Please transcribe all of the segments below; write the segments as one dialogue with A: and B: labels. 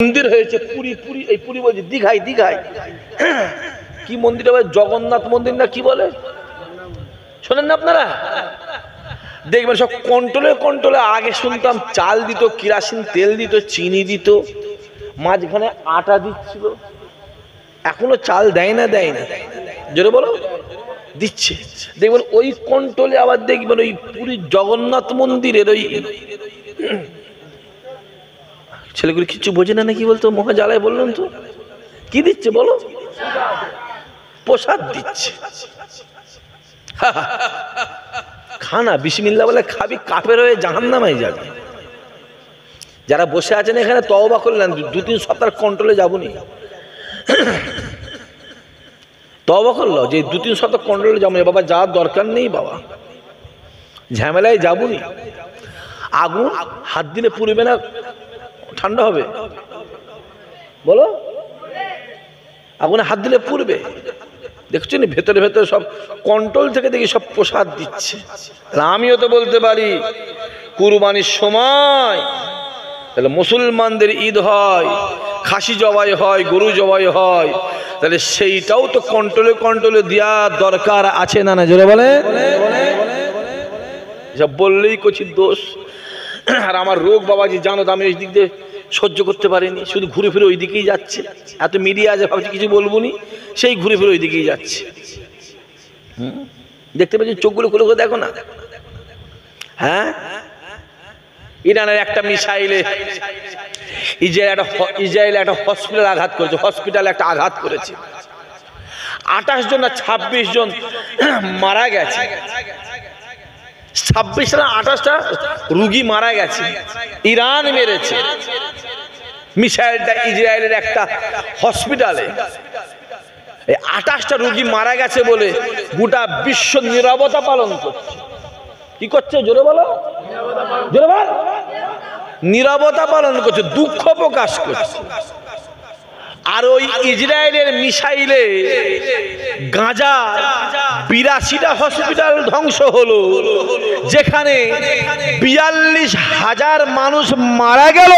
A: মন্দির হয়েছে পুরী, পুরী এই পুরী বলছে দীঘায়, দীঘায় কি মন্দির হবে, জগন্নাথ মন্দির না কি বলে, শোনেন না আপনারা? দেখবেন সব কন্ট্রোলে কন্ট্রোলে। আগে শুনতাম চাল দিত, কিরাসিন তেল দিত, চিনি দিত, মাঝখানে আটা দিচ্ছিল। এখনো চাল দেয় না? দেয় না? জোরে বলো। দিচ্ছে। দেখবেন ওই কন্ট্রোলে আবার দেখবেন ওই পুরী জগন্নাথ মন্দিরের ওই ছেলেগুলো কিছু বোঝে না নাকি বলতো, মহা জ্বালায় বললাম তো। কি দিচ্ছে বলো? প্রসাদ দিচ্ছে। খানা বিসমিল্লাহ বলে খাবি, কাফের হয়ে জাহান্নামে যাবে। যারা বসে আছেন এখানে তওবা করলেন, 2-3 সপ্তাহ কন্ট্রোলে যাবনি, তওবা করলো যে 2-3 সপ্তাহ কন্ট্রোলে যাবো বাবা, যাওয়ার দরকার নেই বাবা, ঝামেলায় যাবনি। আগুন হাত দিলে পুড়বে না, ঠান্ডা হবে বলো? আগুনে হাত দিলে পুড়বে। দেখছেন ভেতরে ভেতরে সব কন্ট্রোল থেকে দেখি সব প্রসাদ দিচ্ছে। আমিও তো বলতে পারি কুরবানির সময় তাহলে মুসলমানদের ঈদ হয়, খাসি জবাই হয়, গরু জবাই হয়, তাহলে সেইটাও তো কন্ট্রোলে কন্ট্রোলে দেওয়ার দরকার আছে না? না জোরে বলে। সব বললেই কচির দোষ। আর আমার রোগ বাবাজি জানো তো, আমি ওই দিক দিয়ে সহ্য করতে পারিনি, শুধু ঘুরে ফিরে ওই দিকেই যাচ্ছে। এত মিডিয়া আছে ভাবছি কিছু বলবো নি, সেই ঘুরে ফিরে ওই দিকেই যাচ্ছে। দেখতে পাচ্ছি চোখগুলো খুলে খুলে দেখো না। হ্যাঁ, ইরানের একটা মিসাইলে ইসরায়েল একটা হসপিটাল আঘাত করেছে, হসপিটালে একটা আঘাত করেছে। 28 জন না 26 জন মারা গেছে। 26 না 28টা রুগী মারা গেছে, ইরান মেরেছে মিসাইলটা ইসরায়েলের একটা হসপিটালে। 28টা রুগী মারা গেছে বলে গোটা বিশ্ব নীরবতা পালন করছে। কি করছে জোরে বলো? জোরে বল। নীরবতা পালন করছে, দুঃখ প্রকাশ করছে। আর ওই ইসরায়েলের মিসাইলে গাজা 82টা হসপিটাল ধ্বংস হলো, যেখানে 42,000 মানুষ মারা গেল।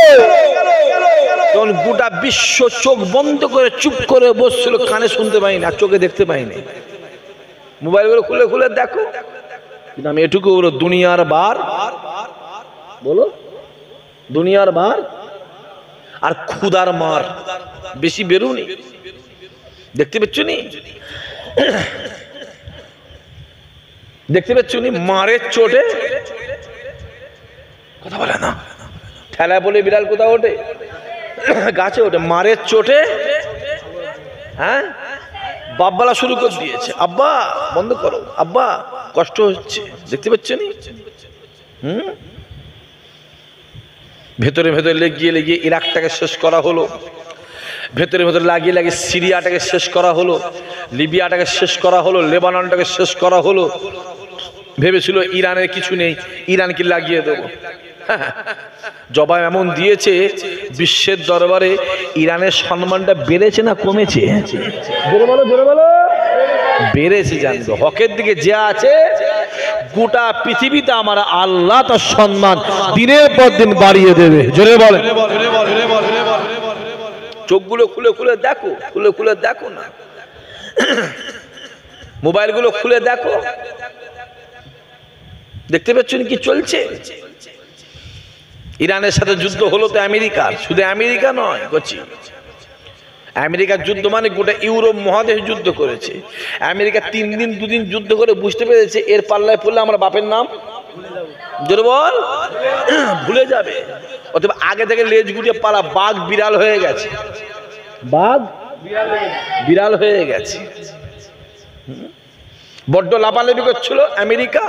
A: তখন গোটা বিশ্ব চোখ বন্ধ করে চুপ করে বসছিল, কানে শুনতে পাইনি আর চোখে দেখতে পাইনি। মোবাইলগুলো খুলে খুলে দেখো। কিন্তু আমি এটুকু বলো, দুনিয়ার বার বলো, দুনিয়ার বার আর ক্ষুদার মার বেশি বেরোনি। দেখতে পাচ্ছ নি? দেখতে পাচ্ছ নি? মারের চোটে কথা বলে না, ঠেলা বলে বিড়াল কোথাও ওঠে, গাছে ওঠে। মারের চোটে হ্যাঁ বাপবালা শুরু করে দিয়েছে, আব্বা বন্ধ করো, আব্বা কষ্ট হচ্ছে। দেখতে পাচ্ছ নি? ভেতরে ভেতরে লেগিয়ে লেগিয়ে ইরাকটাকে শেষ করা হলো, ভেতরে ভেতরে লাগিয়ে লাগিয়ে সিরিয়াটাকে শেষ করা হলো, লিবিয়াটাকে শেষ করা হলো, লেবাননটাকে শেষ করা হলো। ভেবেছিল ইরানের কিছু নেই, ইরানকে লাগিয়ে দেবো। জবাব এমন দিয়েছে, বিশ্বের দরবারে ইরানের সম্মানটা বেড়েছে না কমেছে? জোরে বলো, জোরে বলো। বেড়েছে। জানতো হকের দিকে যে আছে, গোটা পৃথিবীতে আমার আল্লাহ তার সম্মান দিনের পর দিন বাড়িয়ে দেবে। জোরে বলে। চোখগুলো খুলে খুলে দেখো, খুলে খুলে দেখো না, মোবাইলগুলো খুলে দেখো। দেখতে পাচ্ছেন কি চলছে? ইরানের সাথে যুদ্ধ হলো তো আমেরিকার, শুধু আমেরিকা নয় করছি, আমেরিকার যুদ্ধ মানে গোটা ইউরোপ মহাদেশ যুদ্ধ করেছে। আমেরিকা 3 দিন 2 দিন যুদ্ধ করে বুঝতে পেরেছে এর পাল্লায় পড়লে আমার বাপের নাম জোরে বল ভুলে যাবে। অথবা আগে থেকে লেজ গুটিয়ে পালা, বাঘ বিড়াল হয়ে গেছে, বাঘ বিড়াল হয়ে গেছে। বড্ড লাফালাফি করছিল আমেরিকা,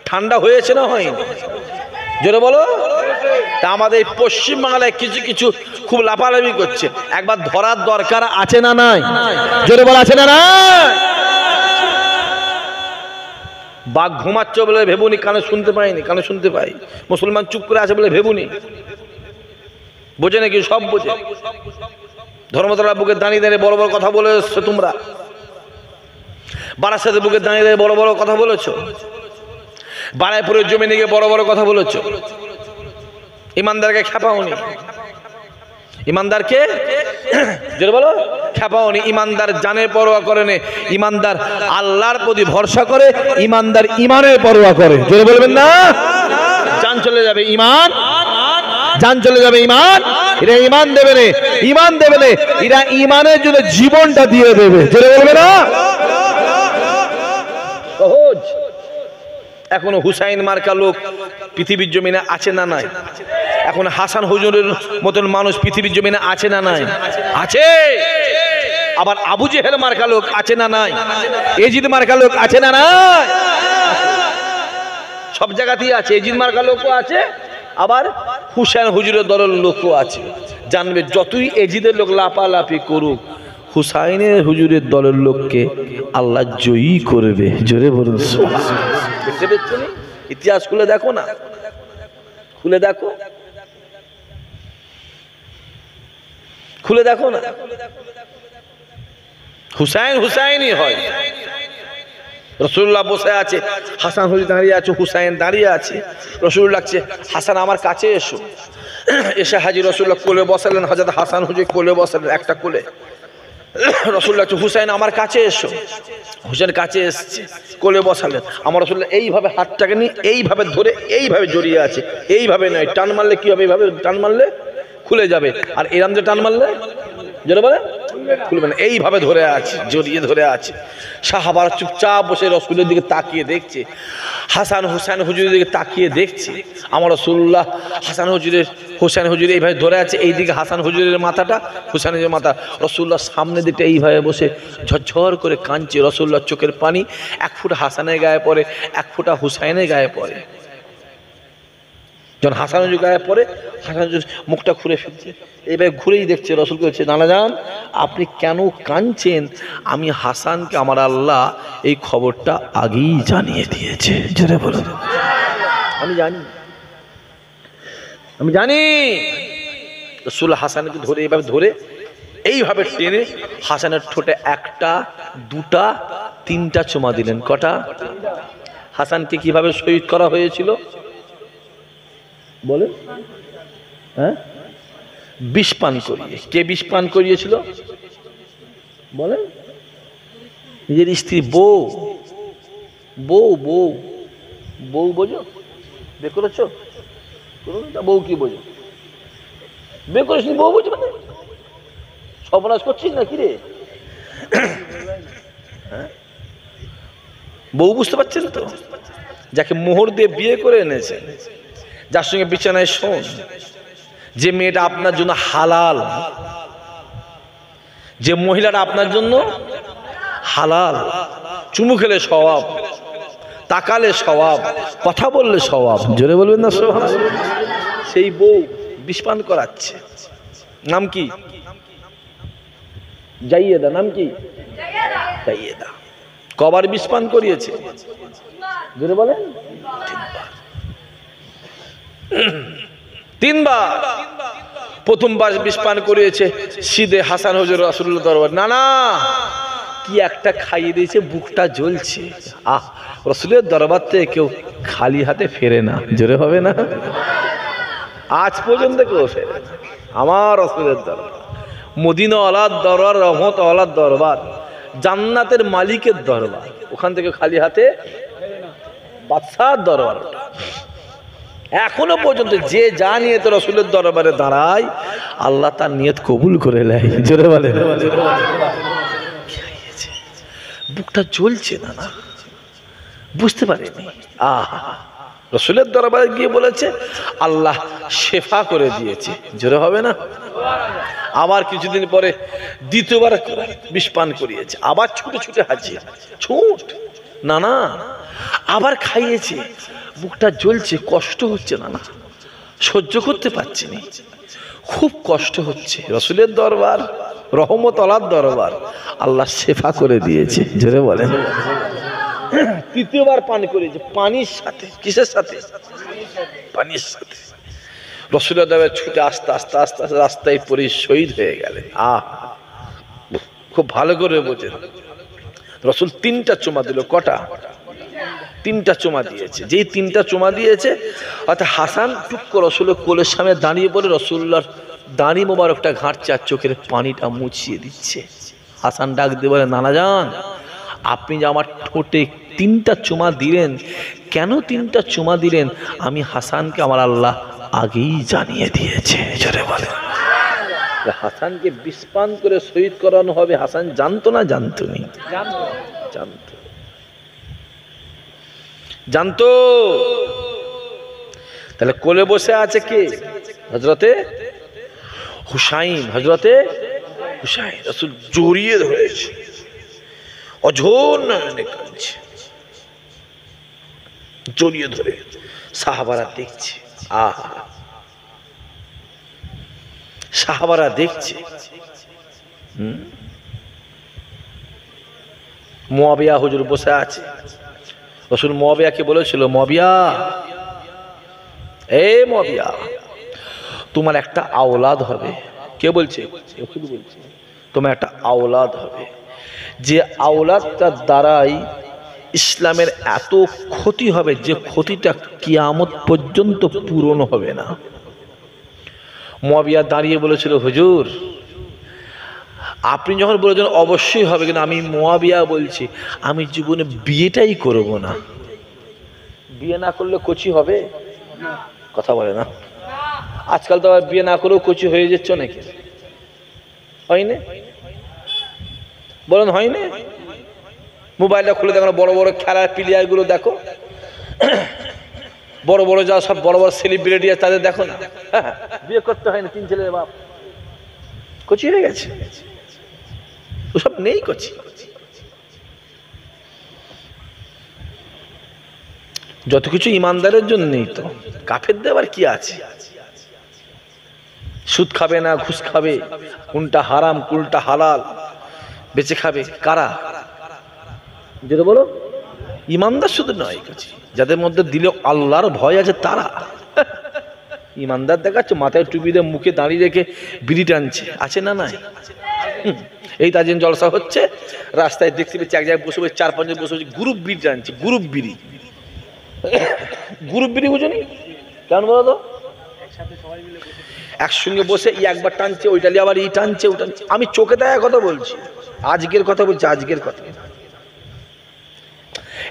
A: ঠান্ডা হয়েছে না হয়নি? জোরে বলো। তা আমাদের পশ্চিম বাংলায় কিছু কিছু খুব লাফালাফি করছে, একবার ধরার দরকার আছে না নাই? জোরে বল, আছে না নাই? বাঘ ঘুমাচ্ছে বলে ভেবুনি, কানে শুনতে পাইনি, কানে শুনতে পাই। মুসলমান চুপ করে আছে বলে ভেবুনি, বোঝে নাকি? সব বোঝে। ধর্মতলা বুকে দাঁড়িয়ে দাঁড়িয়ে বড় বড় কথা বলে এসছো তোমরা, বারাসাতের বুকে দাঁড়িয়ে দাঁড়িয়ে বড় বড় কথা বলেছো, বারাইপুরের জমিনে গিয়ে বড় বড় কথা বলেছো, ইমানদারকে খেপাওনি। ইমানদারকে যেটা বলো খেপাওনি। ইমানদার জানের পরোয়া করে না, ইমানদার আল্লাহর প্রতি ভরসা করে, ইমানদার ইমানের পরোয়া করে। জোরে বলবেন না? জান চলে যাবে ইমান, জান চলে যাবে ইমান, এরা ইমান দেবে না, ইমান দেবে না, এরা ইমানের জন্য জীবনটা দিয়ে দেবে। জোরে বলবে না? সহজ। এখনো হুসাইন মার্কা লোক পৃথিবীর জমিনে আছে না নাই? এখন হাসান হুজুরের মতন মানুষ পৃথিবীর জমিনে আছে না নাই? আছে। আবার আবু জেহেল মার্কা লোক আছে না নাই? এজিদ মার্কা লোক আছে না নাই? সব জায়গাতেই আছে। এজিদ মার্কা লোকও আছে, আবার হুসাইন হুজুরের দলের লোকও আছে। জানবে যতই এজিদের লোক লাপালাপি করুক, হুসাইনের হুজুরের দলের লোককে আল্লাহ জয়ী করবে। জোরে বলুন সুবহানাল্লাহ। ইতিহাস খুলে দেখো না, খুলে দেখো, খুলে দেখো না, হুসাইন হুসাইনই হয়। রসুল্লাহ বসে আছে, হাসান হুজুর দাঁড়িয়ে আছে, হুসাইন দাঁড়িয়ে আছে। রসুল লাগছে হাসান আমার কাছে এসো। এসে হাজি রসুল্লাহ কোলে বসালেন, হযরত হাসান হুজুর কোলে বসালেন, একটা কোলে। রসুল লাগছে হুসাইন আমার কাছে এসো। হুসাইন কাছে এসছে, কোলে বসালেন। আমার রসুল্লাহ এইভাবে হাতটাকে নিয়ে এইভাবে ধরে এইভাবে জড়িয়ে আছে। এইভাবে নয়, টান মারলে কি হবে? এইভাবে টান মারলে খুলে যাবে, আর এরম যে টান মারলে জোরে বলে খুলবে না। এইভাবে ধরে আছে, জড়িয়ে ধরে আছে। সাহাবারা চুপচাপ বসে রসুলের দিকে তাকিয়ে দেখছে, হাসান হুসাইন হুজুরের দিকে তাকিয়ে দেখছে। আমার রসুল্লাহ হাসান হুজুরের হুসাইন হুজুর এইভাবে ধরে আছে, এইদিকে হাসান হুজুরের মাথাটা, হুসাইনের মাথা। রসুল্লাহ সামনে দিকটা এইভাবে বসে ঝরঝর করে কাঁদছে। রসুল্লাহ চোখের পানি এক ফুটা হাসানের গায়ে পড়ে, এক ফুটা হুসাইনের গায়ে পড়ে। যখন হাসান হুজুর গায়ে পড়ে, হাসান হুজুর মুখটা ঘুরে ফেলছে, এইভাবে ঘুরেই দেখছে। রসুল বলছে নানা যান আপনি কেন কাঁদছেন? আমি হাসানকে আমার আল্লাহ এই খবরটা আগেই জানিয়ে দিয়েছে। জোরে বলুন আমি জানি, আমি জানি। রসুল হাসানকে ধরে এইভাবে ধরে এইভাবে টেনে হাসানের ঠোঁটে একটা দুটা তিনটা চুমা দিলেন। কটা? হাসানকে কিভাবে শহীদ করা হয়েছিল বলেন? হ্যাঁ, বিষ পান করিয়ে। কে বিষ পান করিয়েছিল বলেন? নিজের স্ত্রী, বউ। বউ বউ বউ বোঝো? বে করেছ? বউ কি বোঝো? বে করেছি বউ বোঝো মানে সর্বনাশ করছিস না কি রে? হ্যাঁ, বউ বুঝতে পারছেন তো? যাকে মোহর দিয়ে বিয়ে করে এনেছে, যার সঙ্গে বিছানায় শোন, যে মেয়েটা আপনার জন্য হালাল, যে মহিলাটা আপনার জন্য হালাল, চুমু খেলে সওয়াব, তাকালে সওয়াব, কথা বললে সওয়াব। জোরে বলবেন না সুবহানাল্লাহ? সেই বউ বিষপান করাচ্ছে। নাম কি? জাইয়েদা। নাম কি? জাইয়েদা। কবার বিষপান করিয়েছে? জোরে বলেন? তিনবার। প্রথমবার বিষপান করিয়েছে সিদে হাসান হুজুর রাসূলুল্লাহ দরবার। না না, কি একটা খাইয়ে দিয়েছে, বুকটা জ্বলছে। আহ, রাসূলের দরবার থেকে কেউ খালি হাতে ফেরে না। জোরে হবে না? আজ পর্যন্ত কেউ ফেরে না। আমার রাসূলের দরবার, মদিনা ওয়ালার দরবার, রহমত ওয়ালার দরবার, জান্নাতের মালিকের দরবার, ওখান থেকে খালি হাতে বাদশার দরবার। এখনো পর্যন্ত যে যা নিয়ে তো রাসূলের দরবারে দাঁড়ায়, আল্লাহ তার নিয়ত কবুল করে নেয়। জোরে বলে বুকটা জ্বলছে না, না বুঝতে পারেনি। আহা, রাসূলের দরবারে গিয়ে বলেছে আল্লাহ শেফা করে দিয়েছে। জোরে হবে না? আবার কিছুদিন পরে দ্বিতীয়বার বিষপান করিয়েছে, আবার ছুটে ছুটে হাজির, ছুট না না, আবার খাইয়েছে। বুকটা জ্বলছে, কষ্ট হচ্ছে না, না সহ্য করতে পারছি না, খুব কষ্ট হচ্ছে। রাসূলের দরবার, রহমত ওয়ালার দরবার, আল্লাহ শেফা করে দিয়েছে। জোরে বলেন। তৃতীয়বার পান করেছে পানির সাথে। কিসের সাথে? পানির সাথে। রাসূলের দরবারে ছুটে আস্তে আস্তে আস্তে আস্তে রাস্তায় পড়ে শহীদ হয়ে গেলেন। খুব ভালো করে বোঝেন, রাসূল তিনটা চুমা দিল। কটা? তিনটা চুমা দিয়েছে। যেই তিনটা চুমা দিয়েছে, অর্থাৎ হাসান টুক করে রাসূলের কোলের সামনে দাঁড়িয়ে পড়ে রাসূলুল্লাহর দাড়ি মোবারকটা ঘাঁটছে আর চোখের পানিটা মুছিয়ে দিচ্ছে। হাসান ডাক দিয়ে বলে, নানা যান, আপনি যে আমার ঠোঁটে 3টা চুমা দিলেন, কেন 3টা চুমা দিলেন? আমি হাসানকে আমার আল্লাহ আগেই জানিয়ে দিয়েছে। জোরে বলে। হাসানকে বিষপান করে শহীদ করানো হবে, হাসান জানতো না জানতো নি? জানতো, জানতো। তাহলে কোলে বসে আছে কে? হযরতে হুসাইন। হযরতে হুসাইন রাসূল জড়িয়ে ধরেছে, অঝোর নয়নে কাঁদছে, জড়িয়ে ধরে। সাহাবারা দেখছে, আহা, সাহাবারা দেখছে। মুয়াবিয়া হুজুর বসে আছে। রাসূল মুয়াবিয়াকে বলেছিল, মুয়াবিয়া, এ মুয়াবিয়া, তোমার একটা আওলাদ হবে। কে বলছে? বলছে তোমার একটা আওলাদ হবে, যে আওলাদটার দ্বারাই ইসলামের এত ক্ষতি হবে যে ক্ষতিটা কিয়ামত পর্যন্ত পূরণ হবে না। মুয়াবিয়া দাঁড়িয়ে বলেছিল, হুজুর আপনি যখন বলেছেন অবশ্যই হবে, কিন্তু আমি মুয়াবিয়া বলছি আমি জীবনে বিয়েটাই করব না। বিয়ে না করলে কচি হবে? কথা বলে না। আজকাল তো আবার বিয়ে না করেও কচি হয়ে যাচ্ছে নাকি? হয়নি? বলেন হয়নি? মোবাইলটা খুলে দেখো, বড় বড় খেলার প্লেয়ার গুলো দেখো, বড় বড় যা সব বড় বড় সেলিব্রিটি আছে তাদের দেখো না, বিয়ে করতে হয় না, 3 ছেলের বাপ, কচি হয়ে গেছে। ওসব নেই কচি। যত কিছু ইমানদারের জন্যই তো, কাফেরদের আবার কি আছে? সুদ খাবে না, ঘুষ খাবে, কোনটা হারাম কোনটা হালাল বেঁচে খাবে কারা? যেটা বলো, ইমানদার শুধু নয়, যাদের মধ্যে দিলে আল্লাহর ভয় আছে তারা। ইমানদার দেখাচ্ছে মাথায় টুপি দিয়ে মুখে দাঁড়িয়ে রেখে বিড়ি টানছে, আছে না নাই? এই তাজিন জলসা হচ্ছে, রাস্তায় দেখতে পেয়েছি এক জায়গায় বসে বসে 4-5 জন বসে বসে গ্রুপ বিড়ি টানছে। গ্রুপ বিড়ি, গ্রুপ বিড়ি বুঝুনি কেমন বলো তো? একসঙ্গে বসে একবার টানছে, ওইটালি আবার ই টানছে, ওটা। আমি চোখে দেখা কথা বলছি, আজকের কথা বলছি, আজকের কথা।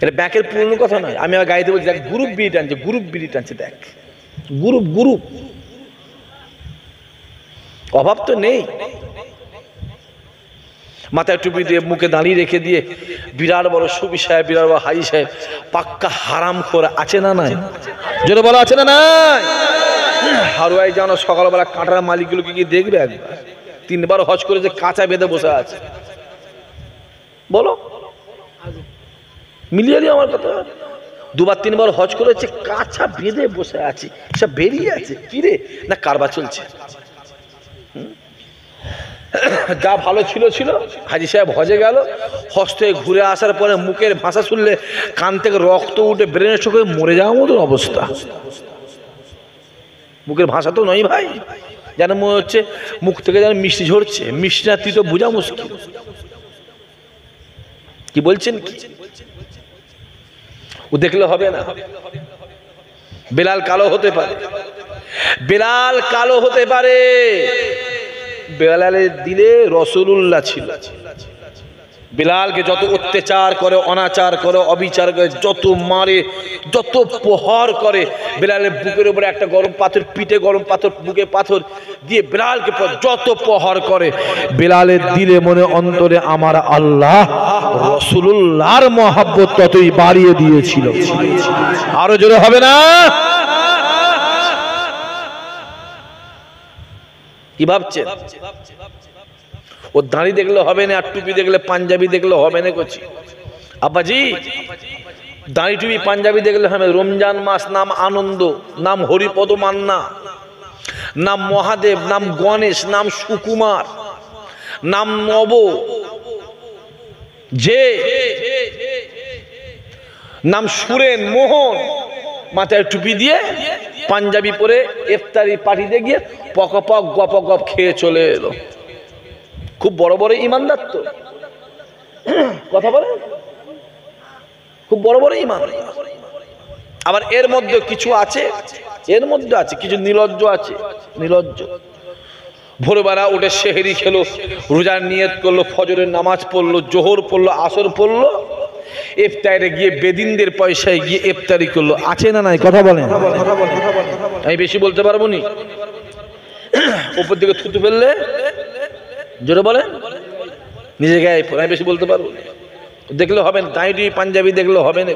A: এটা ব্যাকের পুরনো কথা নয়। আমি আমার গাড়িতে বলছি, দেখ গ্রুপ বিড়ি টানছে, গ্রুপ বিড়ি টানছে, দেখ গ্রুপ গ্রুপ। অভাব তো নেই, মাথায় টুপি দিয়ে মুখে দাঁড়িয়ে রেখে দিয়ে বিরাট বড় সুবি সাহেব, বিরাট বড় হাজি সাহেব, পাক্কা হারাম খোর আছে না নাই? জোরে বলো, আছে না নাই? হারুয়াই জানো সকালবেলা কাঁটার মালিকগুলোকে গিয়ে দেখবে, একবার 3বার হজ করে যে কাঁচা বেঁধে বসে আছে, বলো মিলিয়ে দিও আমার কথা। 2-3বার হজ করেছে, কাঁচা বেঁধে বসে আছে, সব বেরিয়ে আছে। কিরে না কারবার চলছে, যা ভালো ছিল ছিল। হাজি সাহেব হজে গেল, হজ থেকে ঘুরে আসার পরে মুখের ভাষা শুনলে কান থেকে রক্ত উঠে ব্রেনের চোখে মরে যাওয়ার মতন অবস্থা। মুখের ভাষা তো নয় ভাই, যেন মনে হচ্ছে মুখ থেকে যেন মিষ্টি ঝরছে। মিষ্টি না তুই তো বোঝা মুশকিল। কি বলছেন কি? ও দেখলে হবে না। বেলাল কালো হতে পারে, বেলাল কালো হতে পারে। বেলালের দিলে রাসূলুল্লাহ ছিল। বেলালকে যত অত্যাচার করে, অনাচার করে, অবিচার করে, যত মারে, যত প্রহার করে, বেলালের বুকের উপরে একটা গরম পাথর, পিঠে গরম পাথর, বুকে পাথর দিয়ে বেলালকে যত প্রহার করে, বেলালের দিলে মনে অন্তরে আমার আল্লাহ রাসূলুল্লাহর মহব্বত ততই বাড়িয়ে দিয়েছিল। আরো জোরে হবে না? কি ভাবছেন? ও দাড়ি দেখলে হবে না, আর টুপি দেখলে পাঞ্জাবি দেখলে হবে না। করছি আব্বাজি, দাড়ি টুপি পাঞ্জাবি দেখলে হবে? রমজান মাস, নাম আনন্দ, নাম হরিপদ মান্না, নাম মহাদেব, নাম গণেশ, নাম সুকুমার, নাম নব, যে নাম সুরেন, মোহন, মাথায় টুপি দিয়ে পাঞ্জাবি পরে ইফতারি পার্টিতে গিয়ে পকপক গপ গপ খেয়ে চলে এলো। খুব বড় বড় ইমানদার তো, কথা বলে, খুব বড় বড় ইমান। আবার এর মধ্যে কিছু আছে, এর মধ্যে আছে কিছু নির্লজ্জ আছে, নির্লজ্জ। ভোরবেলা উঠে সেহরি খেলো, রোজার নিয়ত করলো, ফজরের নামাজ পড়লো, জোহর পড়লো, আসর পড়লো, ইফতারে গিয়ে বেদিনদের পয়সায় গিয়ে ইফতারি করলো। আছে না নাই? কথা বলেন। আমি বেশি বলতে পারবো নি? উপর দিকে থুতু ফেললে জোরে বলেন, নিজে গায়ে। আমি বেশি বলতে পারবো না। দেখলে হবে না, দাঁড়িয়ে পাঞ্জাবি দেখলে হবে না।